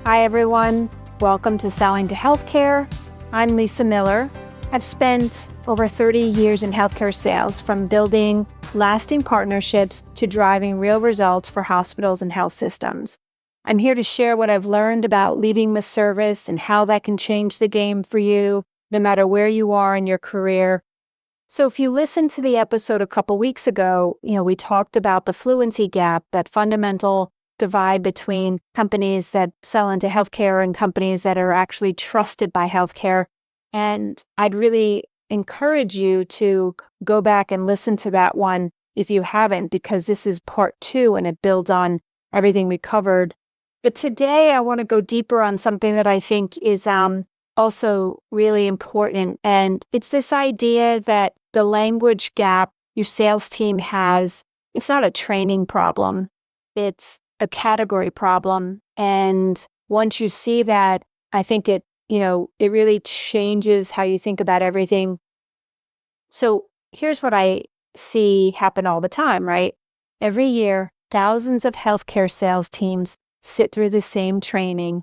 Hi, everyone. Welcome to Selling to Healthcare. I'm Lisa Miller. I've spent over 30 years in healthcare sales, from building lasting partnerships to driving real results for hospitals and health systems. I'm here to share what I've learned about leading with service and how that can change the game for you, no matter where you are in your career. So if you listened to the episode a couple weeks ago, we talked about the fluency gap, that fundamental divide between companies that sell into healthcare and companies that are actually trusted by healthcare. And I'd really encourage you to go back and listen to that one if you haven't, because this is part 2 and it builds on everything we covered. But today I want to go deeper on something that I think is also really important. And it's this idea that the language gap your sales team has, it's not a training problem. It's a category problem. And once you see that, I think it really changes how you think about everything. So here's what I see happen all the time, right? Every year, thousands of healthcare sales teams sit through the same training.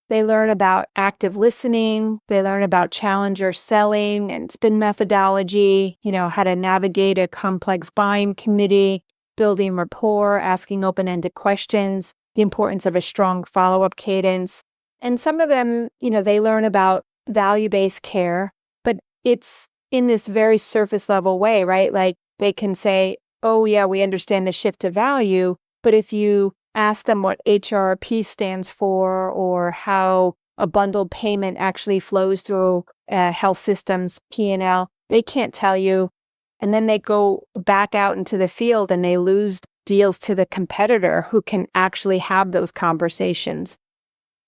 They learn about active listening. They learn about challenger selling and spin methodology, how to navigate a complex buying committee, building rapport, asking open-ended questions, the importance of a strong follow-up cadence. And some of them, they learn about value-based care, but it's in this very surface level way, right? Like they can say, oh yeah, we understand the shift to value, but if you ask them what HRP stands for or how a bundled payment actually flows through a health system's P&L, they can't tell you. And then they go back out into the field and they lose deals to the competitor who can actually have those conversations.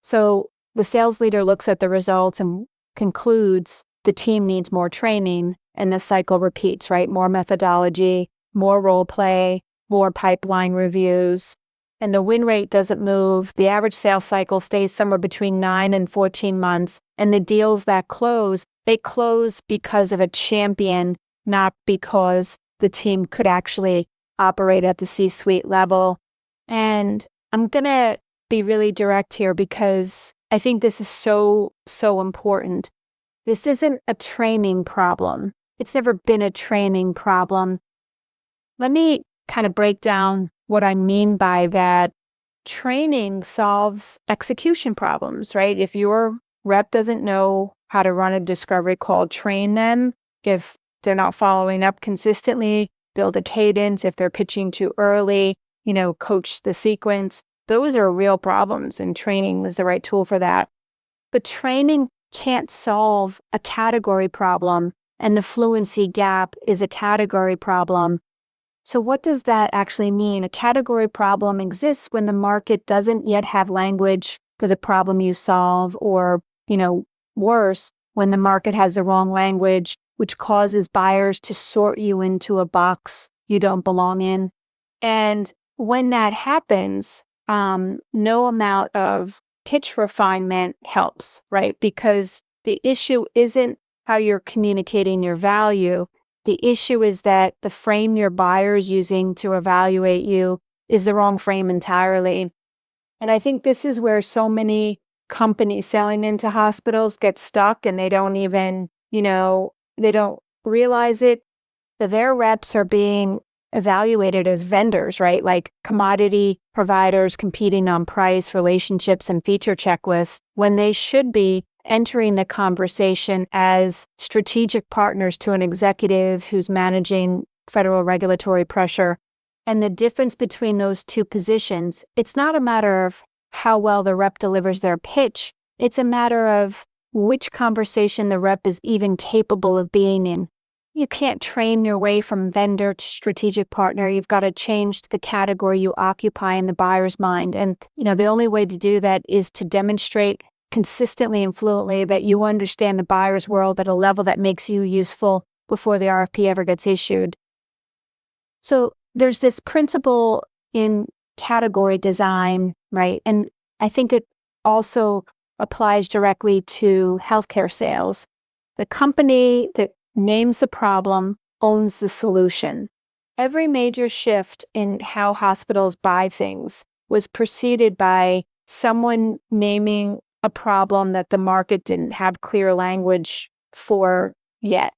So the sales leader looks at the results and concludes the team needs more training, and the cycle repeats, right? More methodology, more role play, more pipeline reviews. And the win rate doesn't move. The average sales cycle stays somewhere between 9 and 14 months. And the deals that close, they close because of a champion, not because the team could actually operate at the C-suite level. And I'm going to be really direct here because I think this is so important. This isn't a training problem. It's never been a training problem. Let me kind of break down what I mean by that. Training solves execution problems, right? If your rep doesn't know how to run a discovery call, train them. If they're not following up consistently, build a cadence. If they're pitching too early, coach the sequence. Those are real problems, and training is the right tool for that. But training can't solve a category problem, and the fluency gap is a category problem. So what does that actually mean? A category problem exists when the market doesn't yet have language for the problem you solve, or, worse, when the market has the wrong language, which causes buyers to sort you into a box you don't belong in. And when that happens, no amount of pitch refinement helps, right? Because the issue isn't how you're communicating your value. The issue is that the frame your buyer is using to evaluate you is the wrong frame entirely. And I think this is where so many companies selling into hospitals get stuck, and they don't even, they don't realize it, that their reps are being evaluated as vendors, right? Like commodity providers competing on price, relationships, and feature checklists, when they should be entering the conversation as strategic partners to an executive who's managing federal regulatory pressure. And the difference between those two positions, it's not a matter of how well the rep delivers their pitch. It's a matter of which conversation the rep is even capable of being in. You can't train your way from vendor to strategic partner. You've got to change the category you occupy in the buyer's mind. And, the only way to do that is to demonstrate consistently and fluently that you understand the buyer's world at a level that makes you useful before the RFP ever gets issued. So there's this principle in category design, right? And I think it also applies directly to healthcare sales. The company that names the problem owns the solution. Every major shift in how hospitals buy things was preceded by someone naming a problem that the market didn't have clear language for yet.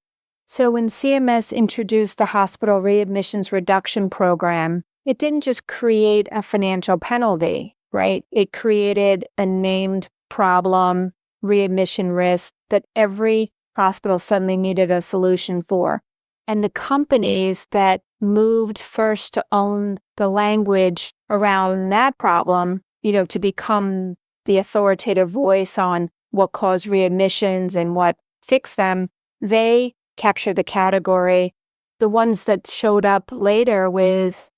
So when CMS introduced the Hospital Readmissions Reduction Program, it didn't just create a financial penalty, right? It created a named problem, readmission risk that every hospital suddenly needed a solution for. And the companies that moved first to own the language around that problem, to become the authoritative voice on what caused readmissions and what fixed them, they captured the category. The ones that showed up later with,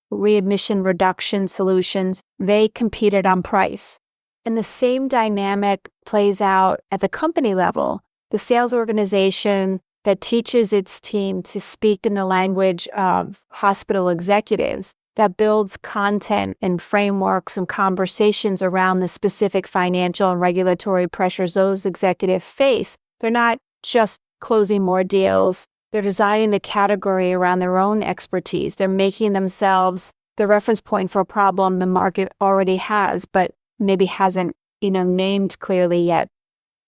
readmission reduction solutions, they competed on price. And the same dynamic plays out at the company level. The sales organization that teaches its team to speak in the language of hospital executives, that builds content and frameworks and conversations around the specific financial and regulatory pressures those executives face. They're not just closing more deals. They're designing the category around their own expertise. They're making themselves the reference point for a problem the market already has, but maybe hasn't, named clearly yet.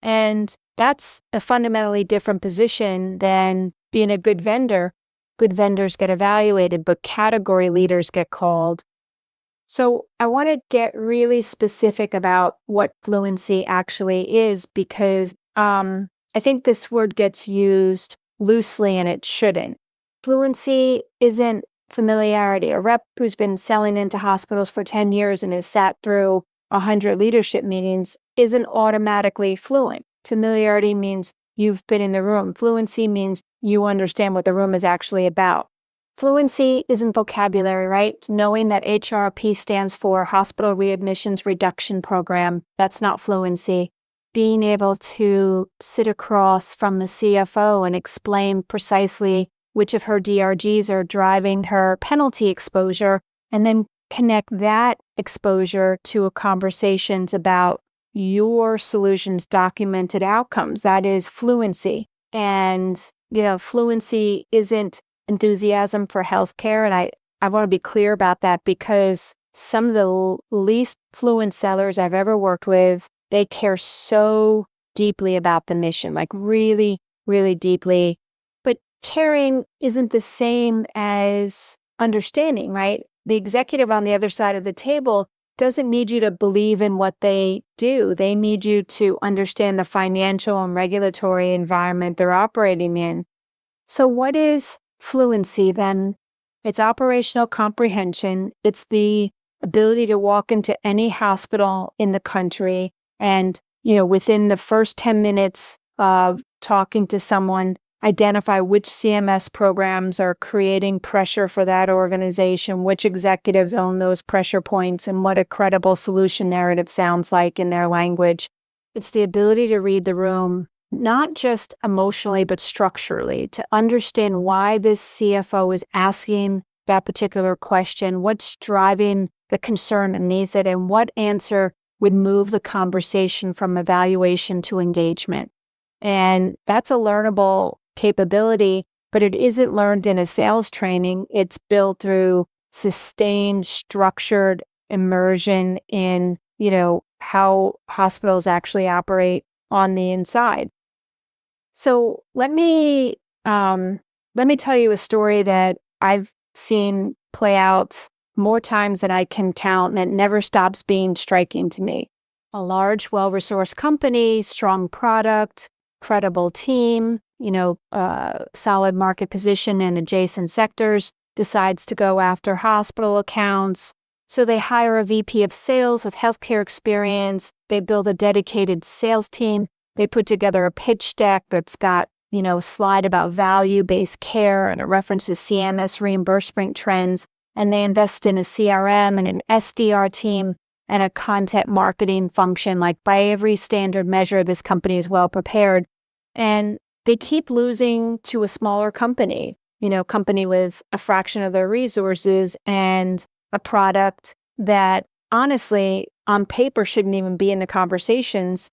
And that's a fundamentally different position than being a good vendor. Good vendors get evaluated, but category leaders get called. So I want to get really specific about what fluency actually is, because I think this word gets used loosely and it shouldn't. Fluency isn't familiarity. A rep who's been selling into hospitals for 10 years and has sat through 100 leadership meetings isn't automatically fluent. Familiarity means you've been in the room. Fluency means you understand what the room is actually about. Fluency isn't vocabulary, right? Knowing that HRP stands for Hospital Readmissions Reduction Program, that's not fluency. Being able to sit across from the CFO and explain precisely which of her DRGs are driving her penalty exposure, and then connect that exposure to conversations about your solution's documented outcomes. That is fluency. And, fluency isn't enthusiasm for healthcare. And I want to be clear about that, because some of the least fluent sellers I've ever worked with, they care so deeply about the mission, like really, really deeply. But caring isn't the same as understanding, right? The executive on the other side of the table doesn't need you to believe in what they do. They need you to understand the financial and regulatory environment they're operating in. So what is fluency then? It's operational comprehension. It's the ability to walk into any hospital in the country and, within the first 10 minutes of talking to someone, identify which CMS programs are creating pressure for that organization, which executives own those pressure points, and what a credible solution narrative sounds like in their language. It's the ability to read the room, not just emotionally, but structurally, to understand why this CFO is asking that particular question, what's driving the concern beneath it, and what answer would move the conversation from evaluation to engagement. And that's a learnable capability, but it isn't learned in a sales training. It's built through sustained, structured immersion in, how hospitals actually operate on the inside. So let me tell you a story that I've seen play out more times than I can count, and it never stops being striking to me. A large, well-resourced company, strong product, credible team, solid market position in adjacent sectors, decides to go after hospital accounts. So they hire a VP of sales with healthcare experience. They build a dedicated sales team. They put together a pitch deck that's got, a slide about value-based care and a reference to CMS reimbursement trends. And they invest in a CRM and an SDR team and a content marketing function. Like, by every standard measure, this company is well prepared. And they keep losing to a smaller company, company with a fraction of their resources and a product that honestly on paper shouldn't even be in the conversations.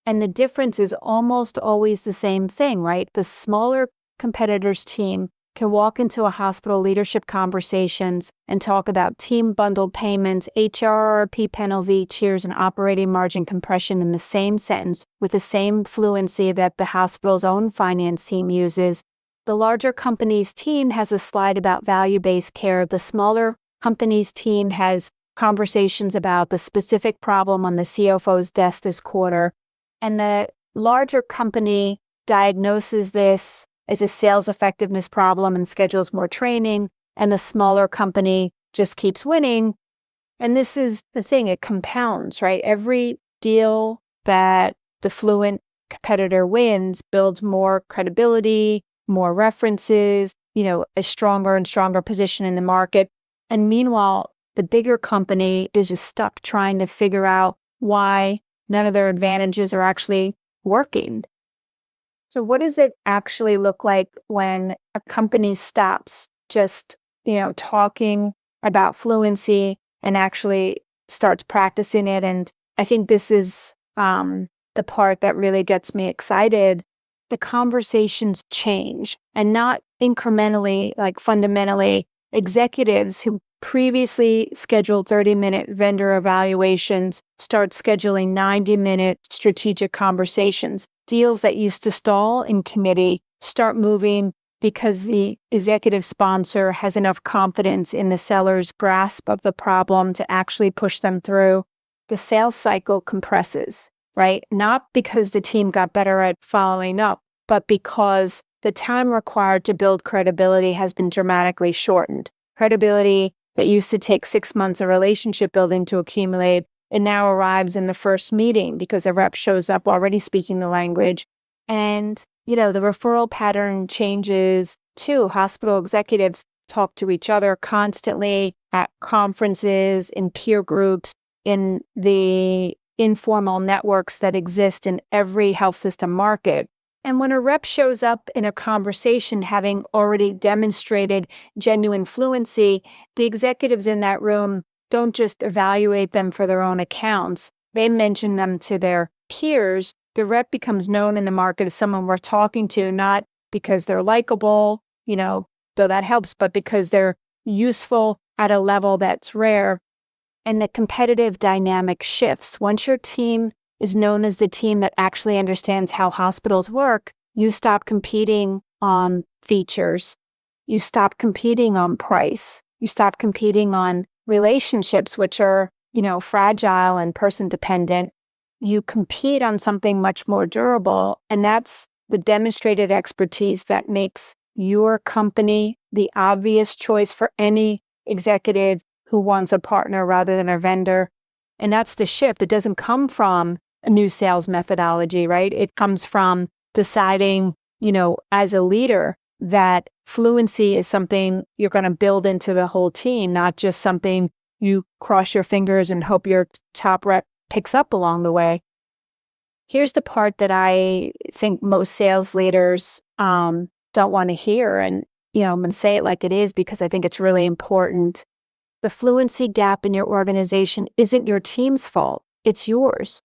And the difference is almost always the same thing, right? The smaller competitor's team can walk into a hospital leadership conversations and talk about team bundled payments, HRRP penalty tiers, and operating margin compression in the same sentence with the same fluency that the hospital's own finance team uses. The larger company's team has a slide about value-based care. The smaller company's team has conversations about the specific problem on the CFO's desk this quarter. And the larger company diagnoses this as a sales effectiveness problem and schedules more training, and the smaller company just keeps winning. And this is the thing, it compounds, right? Every deal that the fluent competitor wins builds more credibility, more references, a stronger and stronger position in the market. And meanwhile, the bigger company is just stuck trying to figure out why none of their advantages are actually working. So what does it actually look like when a company stops just, talking about fluency and actually starts practicing it? And I think this is the part that really gets me excited. The conversations change, and not incrementally, like fundamentally. Executives who previously scheduled 30-minute vendor evaluations start scheduling 90-minute strategic conversations. Deals that used to stall in committee start moving because the executive sponsor has enough confidence in the seller's grasp of the problem to actually push them through. The sales cycle compresses, right? Not because the team got better at following up, but because the time required to build credibility has been dramatically shortened. Credibility that used to take 6 months of relationship building to accumulate, it now arrives in the first meeting because a rep shows up already speaking the language. And, the referral pattern changes too. Hospital executives talk to each other constantly at conferences, in peer groups, in the informal networks that exist in every health system market. And when a rep shows up in a conversation having already demonstrated genuine fluency, the executives in that room don't just evaluate them for their own accounts. They mention them to their peers. The rep becomes known in the market as someone we're talking to, not because they're likable, though that helps, but because they're useful at a level that's rare. And the competitive dynamic shifts. Once your team is known as the team that actually understands how hospitals work, you stop competing on features. You stop competing on price. You stop competing on relationships, which are, fragile and person dependent. You compete on something much more durable. And that's the demonstrated expertise that makes your company the obvious choice for any executive who wants a partner rather than a vendor. And that's the shift. It doesn't come from a new sales methodology, right? It comes from deciding, as a leader, that fluency is something you're going to build into the whole team, not just something you cross your fingers and hope your top rep picks up along the way. Here's the part that I think most sales leaders don't want to hear. And, I'm going to say it like it is because I think it's really important. The fluency gap in your organization isn't your team's fault. It's yours.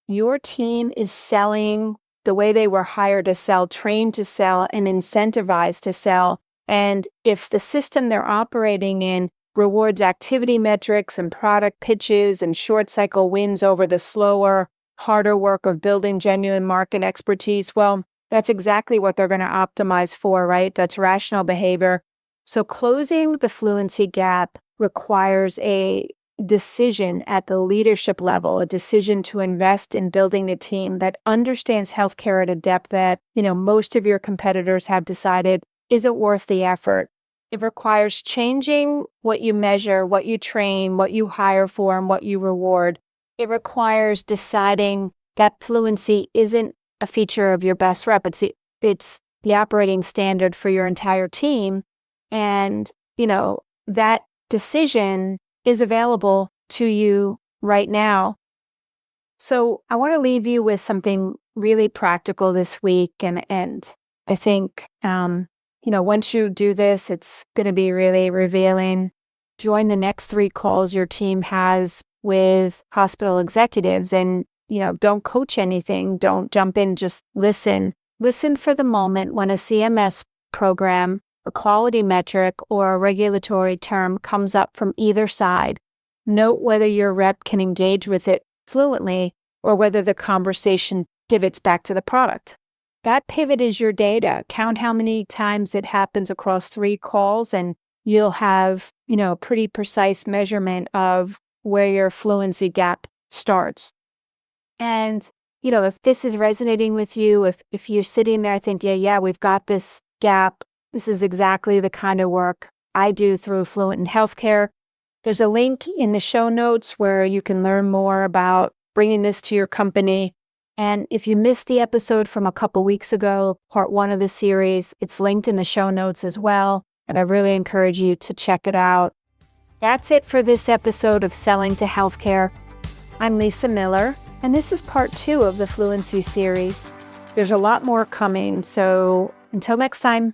Your team is selling the way they were hired to sell, trained to sell, and incentivized to sell. And if the system they're operating in rewards activity metrics and product pitches and short cycle wins over the slower, harder work of building genuine market expertise, well, that's exactly what they're going to optimize for, right? That's rational behavior. So closing the fluency gap requires a decision at the leadership level, a decision to invest in building a team that understands healthcare at a depth that, most of your competitors have decided isn't worth the effort. It requires changing what you measure, what you train, what you hire for, and what you reward. It requires deciding that fluency isn't a feature of your best rep. It's the operating standard for your entire team. And, that decision is available to you right now. So I want to leave you with something really practical this week. And I think, once you do this, it's going to be really revealing. Join the next 3 calls your team has with hospital executives and, don't coach anything. Don't jump in, just listen. Listen for the moment when a CMS program a quality metric or a regulatory term comes up from either side, note whether your rep can engage with it fluently or whether the conversation pivots back to the product. That pivot is your data. Count how many times it happens across 3 calls, and you'll have, a pretty precise measurement of where your fluency gap starts. And, if this is resonating with you, if you're sitting there thinking, yeah, we've got this gap, this is exactly the kind of work I do through Fluent in Healthcare. There's a link in the show notes where you can learn more about bringing this to your company. And if you missed the episode from a couple weeks ago, part 1 of the series, it's linked in the show notes as well. And I really encourage you to check it out. That's it for this episode of Selling to Healthcare. I'm Lisa Miller, and this is part 2 of the Fluency series. There's a lot more coming, so until next time.